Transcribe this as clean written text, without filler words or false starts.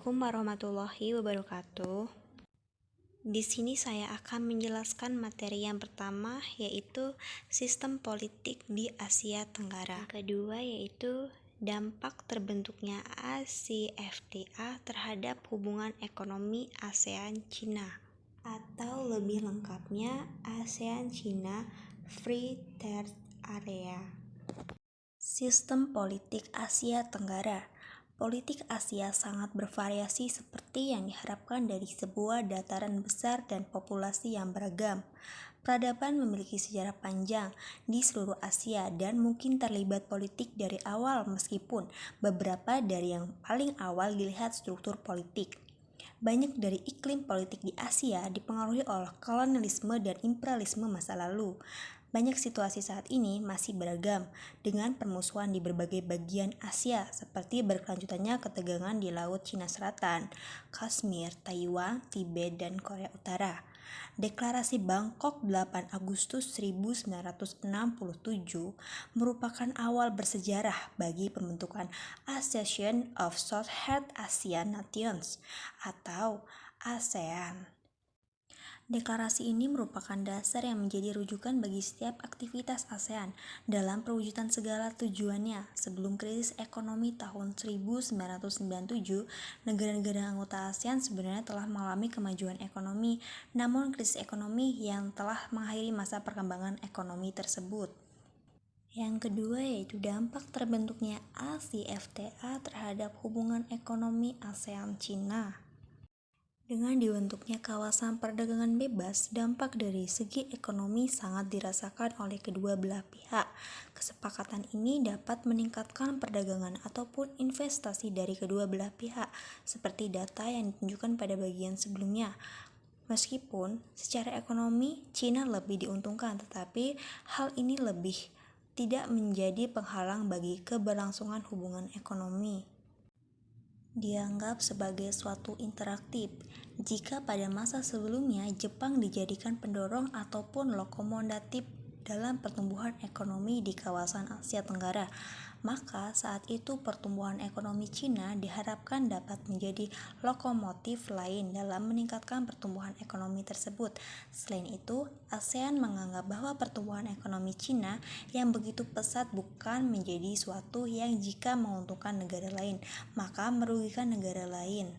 Assalamualaikum warahmatullahi wabarakatuh. Di sini saya akan menjelaskan materi yang pertama, yaitu sistem politik di Asia Tenggara. Yang kedua yaitu dampak terbentuknya ASEAN terhadap hubungan ekonomi ASEAN-Cina, atau lebih lengkapnya ASEAN-Cina Free Trade Area. Sistem politik Asia Tenggara. Politik Asia sangat bervariasi seperti yang diharapkan dari sebuah dataran besar dan populasi yang beragam. Peradaban memiliki sejarah panjang di seluruh Asia dan mungkin terlibat politik dari awal, meskipun beberapa dari yang paling awal dilihat struktur politik. Banyak dari iklim politik di Asia dipengaruhi oleh kolonialisme dan imperialisme masa lalu. Banyak situasi saat ini masih beragam, dengan permusuhan di berbagai bagian Asia, seperti berkelanjutannya ketegangan di Laut Cina Selatan, Kashmir, Taiwan, Tibet, dan Korea Utara. Deklarasi Bangkok 8 Agustus 1967 merupakan awal bersejarah bagi pembentukan Association of Southeast Asian Nations atau ASEAN. Deklarasi ini merupakan dasar yang menjadi rujukan bagi setiap aktivitas ASEAN dalam perwujudan segala tujuannya. Sebelum krisis ekonomi tahun 1997, negara-negara anggota ASEAN sebenarnya telah mengalami kemajuan ekonomi, namun krisis ekonomi yang telah mengakhiri masa perkembangan ekonomi tersebut. Yang kedua yaitu dampak terbentuknya ASEAN terhadap hubungan ekonomi ASEAN-Cina. Dengan dibentuknya kawasan perdagangan bebas, dampak dari segi ekonomi sangat dirasakan oleh kedua belah pihak. Kesepakatan ini dapat meningkatkan perdagangan ataupun investasi dari kedua belah pihak, seperti data yang ditunjukkan pada bagian sebelumnya. Meskipun secara ekonomi Cina lebih diuntungkan, tetapi hal ini tidak menjadi penghalang bagi keberlangsungan hubungan ekonomi. Dianggap sebagai suatu interaktif. Jika pada masa sebelumnya Jepang dijadikan pendorong ataupun lokomotif dalam pertumbuhan ekonomi di kawasan Asia Tenggara, maka saat itu pertumbuhan ekonomi Cina diharapkan dapat menjadi lokomotif lain dalam meningkatkan pertumbuhan ekonomi tersebut. Selain itu, ASEAN menganggap bahwa pertumbuhan ekonomi Cina yang begitu pesat bukan menjadi suatu yang jika menguntungkan negara lain, maka merugikan negara lain.